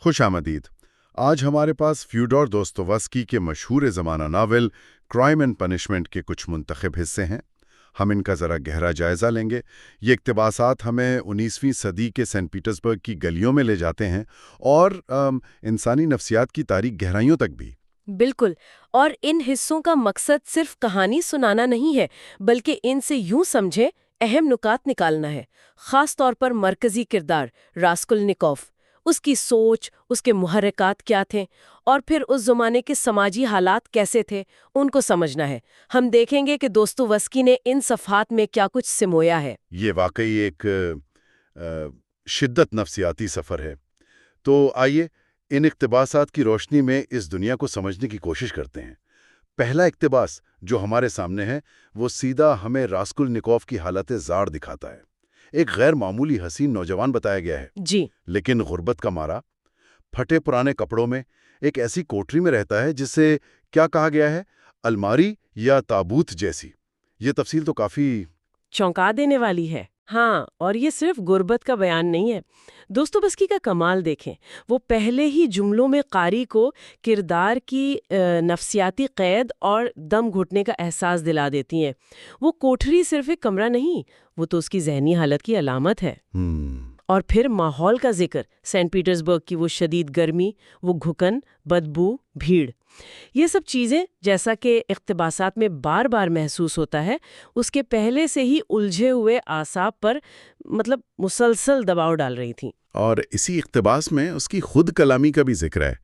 خوش آمدید۔ آج ہمارے پاس فیوڈور دوستویسکی کے مشہور زمانہ ناول کرائم اینڈ پنشمنٹ کے کچھ منتخب حصے ہیں۔ ہم ان کا ذرا گہرا جائزہ لیں گے۔ یہ اقتباسات ہمیں 19ویں صدی کے سینٹ پیٹرزبرگ کی گلیوں میں لے جاتے ہیں اور انسانی نفسیات کی تاریک گہرائیوں تک بھی۔ بالکل، اور ان حصوں کا مقصد صرف کہانی سنانا نہیں ہے، بلکہ ان سے یوں سمجھے اہم نکات نکالنا ہے، خاص طور پر مرکزی کردار راسکولنیکوف، اس کی سوچ، اس کے محرکات کیا تھے، اور پھر اس زمانے کے سماجی حالات کیسے تھے، ان کو سمجھنا ہے۔ ہم دیکھیں گے کہ دوستویسکی نے ان صفحات میں کیا کچھ سمویا ہے۔ یہ واقعی ایک شدت نفسیاتی سفر ہے۔ تو آئیے ان اقتباسات کی روشنی میں اس دنیا کو سمجھنے کی کوشش کرتے ہیں۔ پہلا اقتباس جو ہمارے سامنے ہے وہ سیدھا ہمیں راسکولنیکوف کی حالت زار دکھاتا ہے۔ ایک غیر معمولی حسین نوجوان بتایا گیا ہے، جی، لیکن غربت کا مارا، پھٹے پرانے کپڑوں میں، ایک ایسی کوٹری میں رہتا ہے جسے کیا کہا گیا ہے، الماری یا تابوت جیسی۔ یہ تفصیل تو کافی چونکا دینے والی ہے۔ ہاں، اور یہ صرف غربت کا بیان نہیں ہے۔ دوستویسکی کا کمال دیکھیں، وہ پہلے ہی جملوں میں قاری کو کردار کی نفسیاتی قید اور دم گھٹنے کا احساس دلا دیتی ہیں۔ وہ کوٹھری صرف ایک کمرہ نہیں، وہ تو اس کی ذہنی حالت کی علامت ہے۔ اور پھر ماحول کا ذکر، سینٹ پیٹرزبرگ کی وہ شدید گرمی، وہ گھکن، بدبو، بھیڑ، یہ سب چیزیں جیسا کہ اقتباسات میں بار بار محسوس ہوتا ہے، اس کے پہلے سے ہی الجھے ہوئے اعصاب پر مسلسل دباؤ ڈال رہی تھیں۔ اور اسی اقتباس میں اس کی خود کلامی کا بھی ذکر ہے۔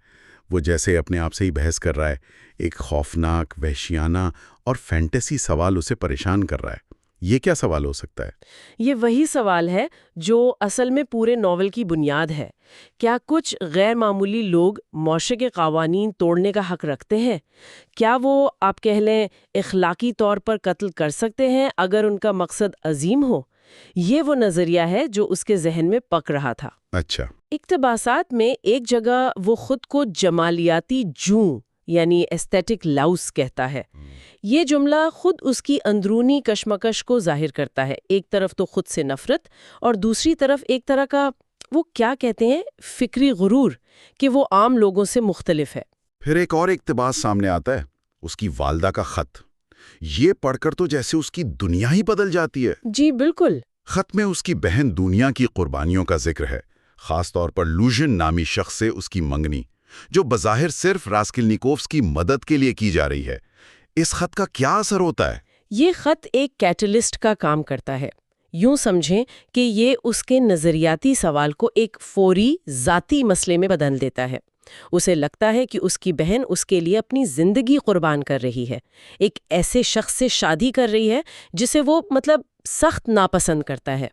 وہ جیسے اپنے آپ سے ہی بحث کر رہا ہے، ایک خوفناک، وحشیانہ اور فینٹیسی سوال اسے پریشان کر رہا ہے۔ یہ کیا سوال ہو سکتا ہے؟ یہ وہی سوال ہے جو اصل میں پورے ناول کی بنیاد ہے۔ کیا کچھ غیر معمولی لوگ معاشرے کے قوانین توڑنے کا حق رکھتے ہیں؟ کیا وہ آپ کہہ لیں اخلاقی طور پر قتل کر سکتے ہیں اگر ان کا مقصد عظیم ہو؟ یہ وہ نظریہ ہے جو اس کے ذہن میں پک رہا تھا۔ اچھا۔ اقتباسات میں ایک جگہ وہ خود کو جمالیاتی جوں یعنی ایستھیٹک لاؤس کہتا ہے۔ یہ جملہ خود اس کی اندرونی کشمکش کو ظاہر کرتا ہے، ایک طرف تو خود سے نفرت اور دوسری طرف ایک طرح کا وہ کیا کہتے ہیں فکری غرور کہ وہ عام لوگوں سے مختلف ہے۔ پھر ایک اور اقتباس سامنے آتا ہے، اس کی والدہ کا خط۔ یہ پڑھ کر تو جیسے اس کی دنیا ہی بدل جاتی ہے۔ جی بالکل۔ خط میں اس کی بہن دنیا کی قربانیوں کا ذکر ہے، خاص طور پر لوژن نامی شخص سے اس کی منگنی، جو بظاہر صرف راسکولنیکوف کی مدد کے لیے کی جا رہی ہے۔ اس خط کا کیا اثر ہوتا ہے؟ یہ خط ایک کیٹلسٹ کا کام کرتا ہے۔ یوں سمجھیں کہ یہ اس کے نظریاتی سوال کو ایک فوری ذاتی مسئلے میں بدل دیتا ہے۔ اسے لگتا ہے کہ اس کی بہن اس کے لیے اپنی زندگی قربان کر رہی ہے، ایک ایسے شخص سے شادی کر رہی ہے جسے وہ سخت ناپسند کرتا ہے۔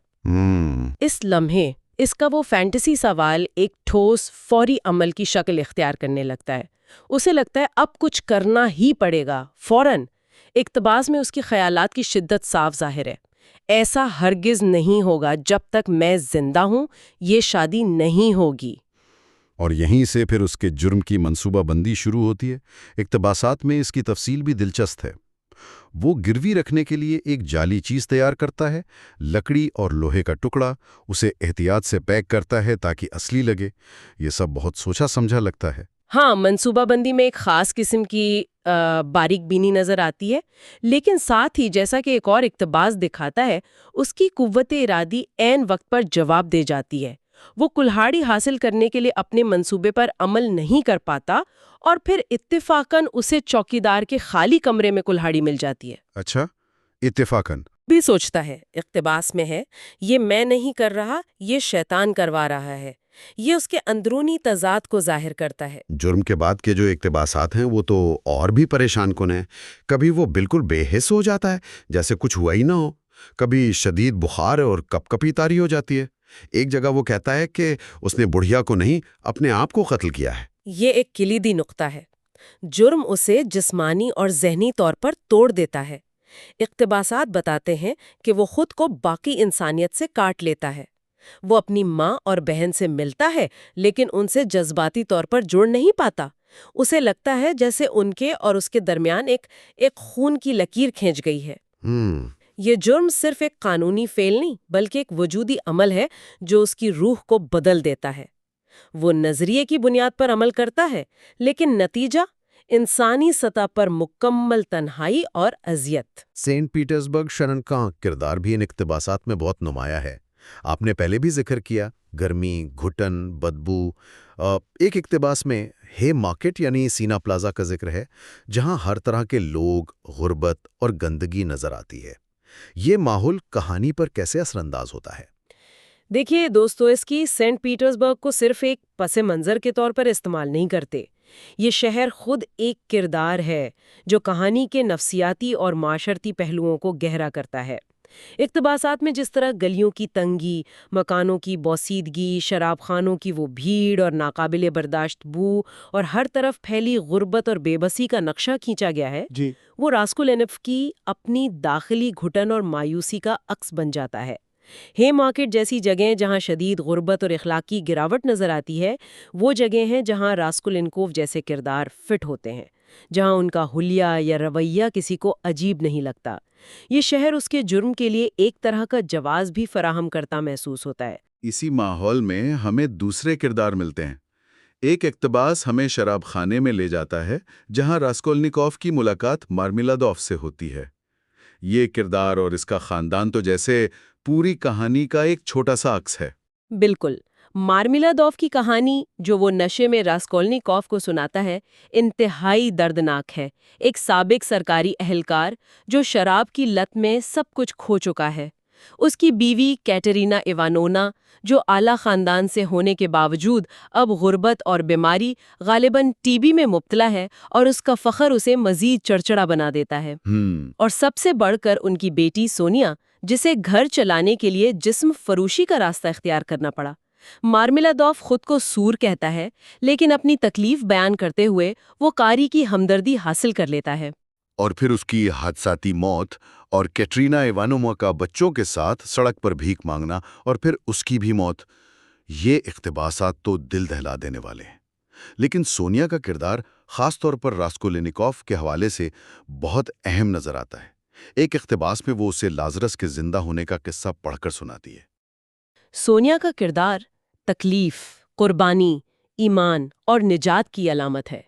اس لمحے اس کا وہ فینٹیسی سوال ایک ٹھوس فوری عمل کی شکل اختیار کرنے لگتا ہے۔ اسے لگتا ہے اب کچھ کرنا ہی پڑے گا فوراً۔ اقتباس میں اس کی خیالات کی شدت صاف ظاہر ہے۔ ایسا ہرگز نہیں ہوگا جب تک میں زندہ ہوں، یہ شادی نہیں ہوگی۔ اور یہیں سے پھر اس کے جرم کی منصوبہ بندی شروع ہوتی ہے۔ اقتباسات میں اس کی تفصیل بھی دلچسپ ہے۔ وہ گروی رکھنے کے لیے ایک جعلی چیز تیار کرتا ہے، لکڑی اور لوہے کا ٹکڑا، اسے احتیاط سے پیک کرتا ہے تاکہ اصلی لگے۔ یہ سب بہت سوچا سمجھا لگتا ہے۔ ہاں، منصوبہ بندی میں ایک خاص قسم کی باریک بینی نظر آتی ہے، لیکن ساتھ ہی جیسا کہ ایک اور اقتباس دکھاتا ہے، اس کی قوت ارادی عین وقت پر جواب دے جاتی ہے۔ وہ کلہاڑی حاصل کرنے کے لیے اپنے منصوبے پر عمل نہیں کر پاتا اور پھر اتفاقاً اسے چوکیدار کے خالی کمرے میں کلہاڑی مل جاتی ہے۔ اچھا، اتفاقاً بھی سوچتا ہے، اقتباس میں ہے، یہ میں نہیں کر رہا، یہ شیطان کروا رہا ہے۔ یہ اس کے اندرونی تضاد کو ظاہر کرتا ہے۔ جرم کے بعد کے جو اقتباسات ہیں وہ تو اور بھی پریشان کن ہیں۔ کبھی وہ بالکل بے حس ہو جاتا ہے جیسے کچھ ہوا ہی نہ ہو، کبھی شدید بخار اور کپ کپی طاری ہو جاتی ہے۔ ایک جگہ وہ کہتا ہے کہ اس نے بڑھیا کو نہیں، اپنے آپ کو قتل کیا ہے۔ یہ ایک کلیدی نقطہ ہے۔ جرم اسے جسمانی اور ذہنی طور پر توڑ دیتا ہے۔ اقتباسات بتاتے ہیں کہ وہ خود کو باقی انسانیت سے کاٹ لیتا ہے۔ وہ اپنی ماں اور بہن سے ملتا ہے لیکن ان سے جذباتی طور پر جڑ نہیں پاتا۔ اسے لگتا ہے جیسے ان کے اور اس کے درمیان ایک خون کی لکیر کھینچ گئی ہے۔ یہ جرم صرف ایک قانونی فعل نہیں بلکہ ایک وجودی عمل ہے جو اس کی روح کو بدل دیتا ہے۔ وہ نظریے کی بنیاد پر عمل کرتا ہے، لیکن نتیجہ انسانی سطح پر مکمل تنہائی اور اذیت۔ سینٹ پیٹرزبرگ شرن کا کردار بھی ان اقتباسات میں بہت نمایاں ہے۔ آپ نے پہلے بھی ذکر کیا گرمی، گھٹن، بدبو۔ ایک اقتباس میں ہے مارکیٹ یعنی سینا پلازا کا ذکر ہے، جہاں ہر طرح کے لوگ، غربت اور گندگی نظر آتی ہے۔ یہ ماحول کہانی پر کیسے اثر انداز ہوتا ہے؟ دیکھیے دوستو، اس کی سینٹ پیٹرزبرگ کو صرف ایک پس منظر کے طور پر استعمال نہیں کرتے۔ یہ شہر خود ایک کردار ہے جو کہانی کے نفسیاتی اور معاشرتی پہلوؤں کو گہرا کرتا ہے۔ اقتباسات میں جس طرح گلیوں کی تنگی، مکانوں کی بوسیدگی، شراب خانوں کی وہ بھیڑ اور ناقابل برداشت بو اور ہر طرف پھیلی غربت اور بے بسی کا نقشہ کھینچا گیا ہے، وہ راسکولینیکوف کی اپنی داخلی گھٹن اور مایوسی کا عکس بن جاتا ہے۔ ہے مارکیٹ جیسی جگہیں جہاں شدید غربت اور اخلاقی گراوٹ نظر آتی ہے، وہ جگہیں ہیں جہاں راسکولینکوف جیسے کردار فٹ ہوتے ہیں، جہاں ان کا حلیہ یا رویہ کسی کو عجیب نہیں لگتا۔ یہ شہر اس کے جرم کے لیے ایک طرح کا جواز بھی فراہم کرتا محسوس ہوتا ہے۔ اسی ماحول میں ہمیں دوسرے کردار ملتے ہیں۔ ایک اقتباس ہمیں شراب خانے میں لے جاتا ہے جہاں راسکولنیکوف کی ملاقات مارمیلادوف سے ہوتی ہے۔ یہ کردار اور اس کا خاندان تو جیسے پوری کہانی کا ایک چھوٹا سا عکس ہے۔ بالکل، مارمیلادوف کی کہانی جو وہ نشے میں راسکولنیکوف کو سناتا ہے، انتہائی دردناک ہے۔ ایک سابق سرکاری اہلکار جو شراب کی لت میں سب کچھ کھو چکا ہے، اس کی بیوی کیٹرینا ایوانونا جو اعلیٰ خاندان سے ہونے کے باوجود اب غربت اور بیماری غالباً ٹی بی میں مبتلا ہے، اور اس کا فخر اسے مزید چڑچڑا بنا دیتا ہے۔ اور سب سے بڑھ کر ان کی بیٹی سونیا، جسے گھر چلانے کے لیے جسم فروشی کا راستہ اختیار کرنا پڑا۔ مارمیلادوف خود کو سور کہتا ہے، لیکن اپنی تکلیف بیان کرتے ہوئے وہ قاری کی ہمدردی حاصل کر لیتا ہے۔ اور پھر اس کی حادثاتی موت اور کیٹرینا ایوانووا کا بچوں کے ساتھ سڑک پر بھیک مانگنا اور پھر اس کی بھی موت، یہ اقتباسات تو دل دہلا دینے والے ہیں۔ لیکن سونیا کا کردار خاص طور پر راسکولنیکوف کے حوالے سے بہت اہم نظر آتا ہے۔ ایک اقتباس میں وہ اسے لازرس کے زندہ ہونے کا قصہ پڑھ کر سناتی ہے۔ سونیا کا کردار تکلیف، قربانی، ایمان اور نجات کی علامت ہے۔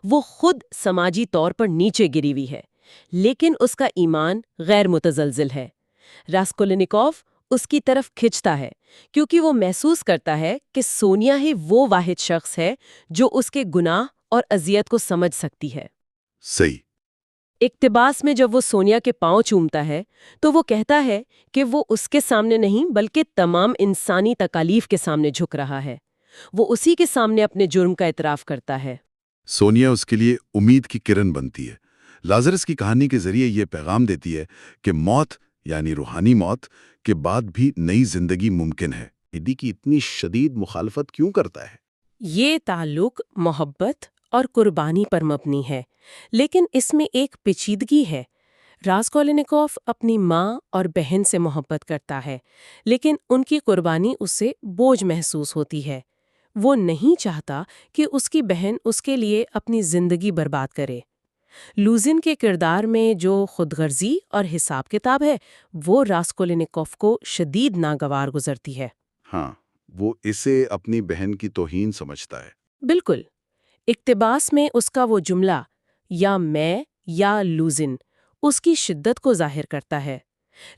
وہ خود سماجی طور پر نیچے گری ہوئی ہے، لیکن اس کا ایمان غیر متزلزل ہے۔ راسکولنیکوف اس کی طرف کھنچتا ہے کیونکہ وہ محسوس کرتا ہے کہ سونیا ہی وہ واحد شخص ہے جو اس کے گناہ اور اذیت کو سمجھ سکتی ہے۔ صحیح۔ اقتباس میں جب وہ سونیا کے پاؤں چومتا ہے تو وہ کہتا ہے کہ وہ اس کے سامنے نہیں بلکہ تمام انسانی تکالیف کے سامنے جھک رہا ہے۔ وہ اسی کے سامنے اپنے جرم کا اعتراف کرتا ہے۔ سونیا اس کے لیے امید کی کرن بنتی ہے۔ لازرس کی کہانی کے ذریعے یہ پیغام دیتی ہے کہ موت یعنی روحانی موت کے بعد بھی نئی زندگی ممکن ہے۔ ایڈی کی اتنی شدید مخالفت کیوں کرتا ہے؟ یہ تعلق محبت اور قربانی پر مبنی ہے، لیکن اس میں ایک پیچیدگی ہے۔ راسکولنیکوف اپنی ماں اور بہن سے محبت کرتا ہے، لیکن ان کی قربانی اسے بوجھ محسوس ہوتی ہے۔ وہ نہیں چاہتا کہ اس کی بہن اس کے لیے اپنی زندگی برباد کرے۔ لوزن کے کردار میں جو خود غرضی اور حساب کتاب ہے، وہ راسکولنیکوف کو شدید ناگوار گزرتی ہے۔ ہاں، وہ اسے اپنی بہن کی توہین سمجھتا ہے۔ بالکل۔ اقتباس میں اس کا وہ جملہ یا میں یا لوزن اس کی شدت کو ظاہر کرتا ہے،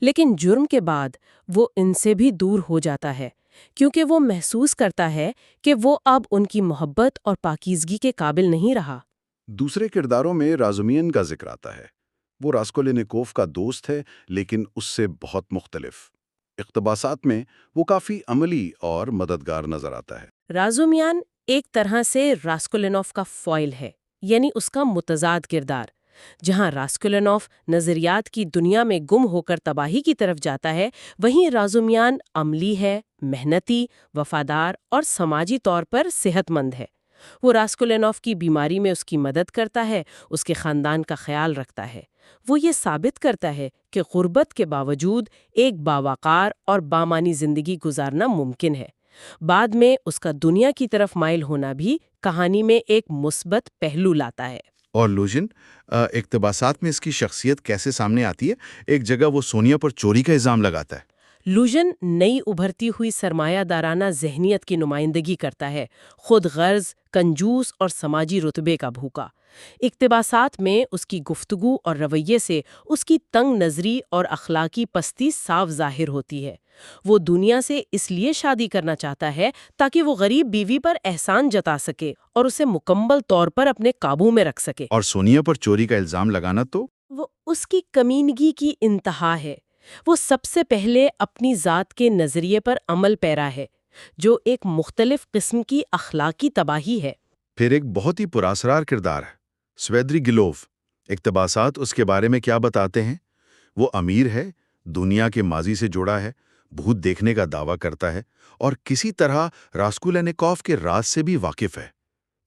لیکن جرم کے بعد وہ ان سے بھی دور ہو جاتا ہے کیونکہ وہ محسوس کرتا ہے کہ وہ اب ان کی محبت اور پاکیزگی کے قابل نہیں رہا۔ دوسرے کرداروں میں رازومین کا ذکر آتا ہے۔ وہ راسکولنیکوف کا دوست ہے لیکن اس سے بہت مختلف۔ اقتباسات میں وہ کافی عملی اور مددگار نظر آتا ہے۔ رازومیان ایک طرح سے راسکولنیکوف کا فوائل ہے، یعنی اس کا متضاد کردار۔ جہاں راسکولنیکوف نظریات کی دنیا میں گم ہو کر تباہی کی طرف جاتا ہے، وہیں رازومیان عملی ہے، محنتی، وفادار اور سماجی طور پر صحت مند ہے۔ وہ راسکولنیکوف کی بیماری میں اس کی مدد کرتا ہے، اس کے خاندان کا خیال رکھتا ہے۔ وہ یہ ثابت کرتا ہے کہ غربت کے باوجود ایک باوقار اور بامانی زندگی گزارنا ممکن ہے۔ بعد میں اس کا دنیا کی طرف مائل ہونا بھی کہانی میں ایک مثبت پہلو لاتا ہے۔ اور لوجن اقتباسات میں اس کی شخصیت کیسے سامنے آتی ہے؟ ایک جگہ وہ سونیا پر چوری کا الزام لگاتا ہے۔ لوژن نئی ابھرتی ہوئی سرمایہ دارانہ ذہنیت کی نمائندگی کرتا ہے، خود غرض، کنجوس اور سماجی رتبے کا بھوکا۔ اقتباسات میں اس کی گفتگو اور رویے سے اس کی تنگ نظری اور اخلاقی پستی صاف ظاہر ہوتی ہے۔ وہ دنیا سے اس لیے شادی کرنا چاہتا ہے تاکہ وہ غریب بیوی پر احسان جتا سکے اور اسے مکمل طور پر اپنے قابو میں رکھ سکے۔ اور سونیا پر چوری کا الزام لگانا تو وہ اس کی کمینگی کی انتہا ہے۔ وہ سب سے پہلے اپنی ذات کے نظریے پر عمل پیرا ہے، جو ایک مختلف قسم کی اخلاقی تباہی ہے۔ پھر ایک بہت ہی پراسرار کردار ہے سویدری گلوف۔ اقتباسات اس کے بارے میں کیا بتاتے ہیں؟ وہ امیر ہے، دنیا کے ماضی سے جڑا ہے، بھوت دیکھنے کا دعویٰ کرتا ہے اور کسی طرح راسکولینیکوف کے راز سے بھی واقف ہے۔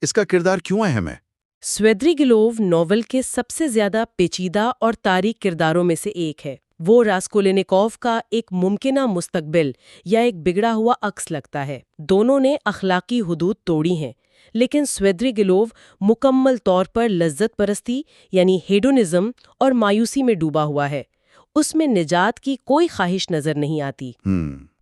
اس کا کردار کیوں اہم ہے؟ سویدری گلوو ناول کے سب سے زیادہ پیچیدہ اور تاریک کرداروں میں سے ایک ہے۔ وہ راسکولینیکوف کا ایک ممکنہ مستقبل یا ایک بگڑا ہوا عکس لگتا ہے۔ دونوں نے اخلاقی حدود توڑی ہیں، لیکن سویدری گلوو مکمل طور پر لذت پرستی یعنی ہیڈونزم اور مایوسی میں ڈوبا ہوا ہے۔ اس میں نجات کی کوئی خواہش نظر نہیں آتی۔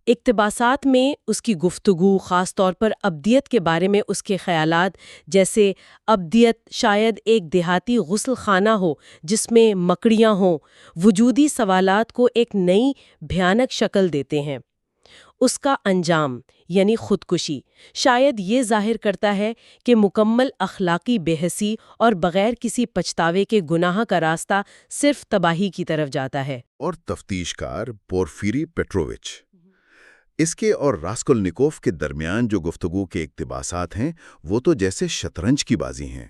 اقتباسات میں اس کی گفتگو خاص طور پر ابدیت کے بارے میں اس کے خیالات، جیسے ابدیت شاید ایک دیہاتی غسل خانہ ہو جس میں مکڑیاں ہوں، وجودی سوالات کو ایک نئی بھیانک شکل دیتے ہیں۔ اس کا انجام یعنی خودکشی شاید یہ ظاہر کرتا ہے کہ مکمل اخلاقی بے حسی اور بغیر کسی پچھتاوے کے گناہ کا راستہ صرف تباہی کی طرف جاتا ہے۔ اور تفتیش کار پورفیری پیٹرووچ، اس کے اور راسکولنیکوف کے درمیان جو گفتگو کے اقتباسات ہیں وہ تو جیسے شطرنج کی بازی ہیں۔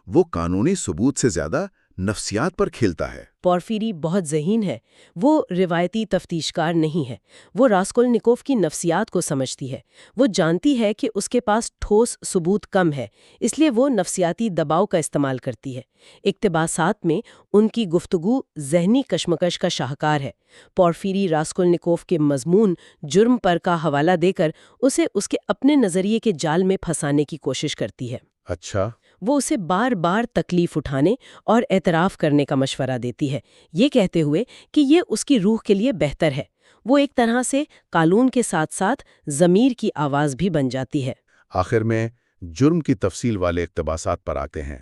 وہ قانونی ثبوت سے زیادہ نفسیات پر کھیلتا ہے۔ پورفیری بہت ذہین ہے۔ وہ روایتی تفتیشکار نہیں ہے۔ وہ راسکولنیکوف کی نفسیات کو سمجھتی ہے۔ وہ جانتی ہے کہ اس کے پاس ٹھوس ثبوت کم ہے، اس لیے وہ نفسیاتی دباؤ کا استعمال کرتی ہے۔ اقتباسات میں ان کی گفتگو ذہنی کشمکش کا شاہکار ہے۔ پورفیری راسکولنیکوف کے مضمون جرم پر کا حوالہ دے کر اسے اس کے اپنے نظریے کے جال میں پھنسانے کی کوشش کرتی ہے۔ اچھا۔ وہ اسے بار بار تکلیف اٹھانے اور اعتراف کرنے کا مشورہ دیتی ہے، یہ کہتے ہوئے کہ یہ اس کی روح کے لیے بہتر ہے۔ وہ ایک طرح سے قانون کے ساتھ ساتھ ضمیر کی آواز بھی بن جاتی ہے۔ آخر میں جرم کی تفصیل والے اقتباسات پر آتے ہیں۔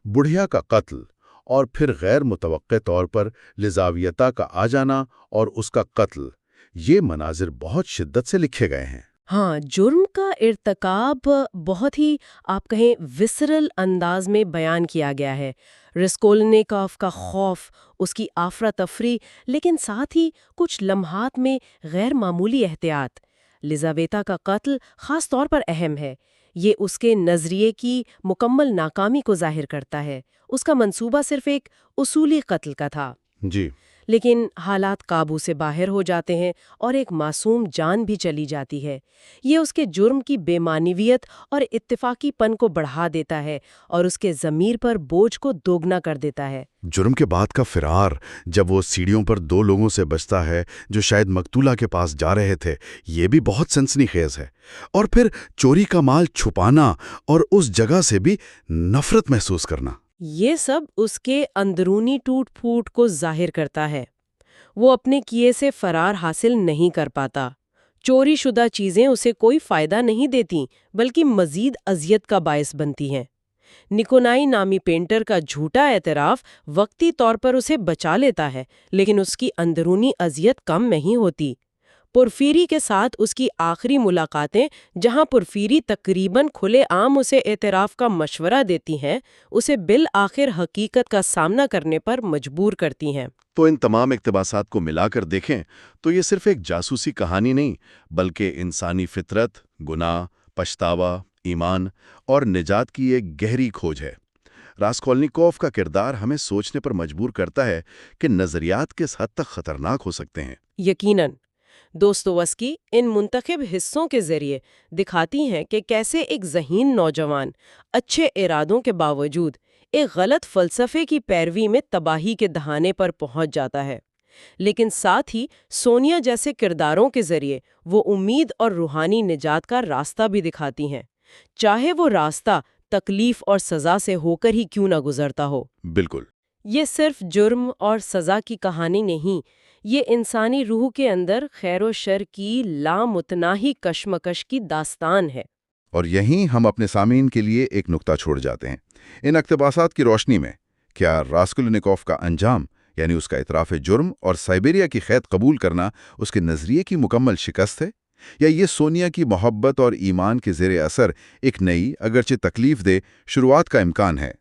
بڑھیا کا قتل اور پھر غیر متوقع طور پر لزاویتا کا آ جانا اور اس کا قتل، یہ مناظر بہت شدت سے لکھے گئے ہیں۔ ہاں، جرم کا ارتکاب بہت ہی آپ کہیں وسرل انداز میں بیان کیا گیا ہے۔ راسکولنیکوف کا خوف، اس کی افراتفری، لیکن ساتھ ہی کچھ لمحات میں غیر معمولی احتیاط۔ لیزاویتا کا قتل خاص طور پر اہم ہے۔ یہ اس کے نظریے کی مکمل ناکامی کو ظاہر کرتا ہے۔ اس کا منصوبہ صرف ایک اصولی قتل کا تھا، جی، لیکن حالات قابو سے باہر ہو جاتے ہیں اور ایک معصوم جان بھی چلی جاتی ہے۔ یہ اس کے جرم کی بے معنویت اور اتفاقی پن کو بڑھا دیتا ہے اور اس کے ضمیر پر بوجھ کو دوگنا کر دیتا ہے۔ جرم کے بعد کا فرار، جب وہ سیڑھیوں پر دو لوگوں سے بچتا ہے جو شاید مقتولہ کے پاس جا رہے تھے، یہ بھی بہت سنسنی خیز ہے۔ اور پھر چوری کا مال چھپانا اور اس جگہ سے بھی نفرت محسوس کرنا، یہ سب اس کے اندرونی ٹوٹ پھوٹ کو ظاہر کرتا ہے۔ وہ اپنے کیے سے فرار حاصل نہیں کر پاتا۔ چوری شدہ چیزیں اسے کوئی فائدہ نہیں دیتی بلکہ مزید اذیت کا باعث بنتی ہیں۔ نکونائی نامی پینٹر کا جھوٹا اعتراف وقتی طور پر اسے بچا لیتا ہے، لیکن اس کی اندرونی اذیت کم نہیں ہوتی۔ پورفیری کے ساتھ اس کی آخری ملاقاتیں، جہاں پورفیری تقریباً کھلے عام اسے اعتراف کا مشورہ دیتی ہیں، اسے بالآخر حقیقت کا سامنا کرنے پر مجبور کرتی ہیں۔ تو ان تمام اقتباسات کو ملا کر دیکھیں تو یہ صرف ایک جاسوسی کہانی نہیں، بلکہ انسانی فطرت، گناہ، پچھتاوا، ایمان اور نجات کی ایک گہری کھوج ہے۔ راسکولنیکوف کا کردار ہمیں سوچنے پر مجبور کرتا ہے کہ نظریات کس حد تک خطرناک ہو سکتے ہیں۔ یقیناً دوستووسکی ان منتخب حصوں کے ذریعے دکھاتی ہیں کہ کیسے ایک ذہین نوجوان اچھے ارادوں کے باوجود ایک غلط فلسفے کی پیروی میں تباہی کے دہانے پر پہنچ جاتا ہے، لیکن ساتھ ہی سونیا جیسے کرداروں کے ذریعے وہ امید اور روحانی نجات کا راستہ بھی دکھاتی ہیں، چاہے وہ راستہ تکلیف اور سزا سے ہو کر ہی کیوں نہ گزرتا ہو۔ بالکل۔ یہ صرف جرم اور سزا کی کہانی نہیں، یہ انسانی روح کے اندر خیر و شر کی لامتناہی کشمکش کی داستان ہے۔ اور یہیں ہم اپنے سامعین کے لیے ایک نکتہ چھوڑ جاتے ہیں۔ ان اقتباسات کی روشنی میں کیا راسکولنیکوف کا انجام، یعنی اس کا اعتراف جرم اور سائبیریا کی قید قبول کرنا، اس کے نظریے کی مکمل شکست ہے؟ یا یہ سونیا کی محبت اور ایمان کے زیر اثر ایک نئی، اگرچہ تکلیف دہ شروعات کا امکان ہے؟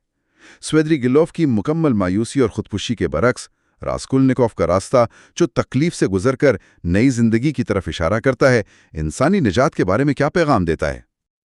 سویدری-گلوف کی مکمل مایوسی اور خودکشی کے برعکس، راسکولنیکوف کا راستہ جو تکلیف سے گزر کر نئی زندگی کی طرف اشارہ کرتا ہے، انسانی نجات کے بارے میں کیا پیغام دیتا ہے؟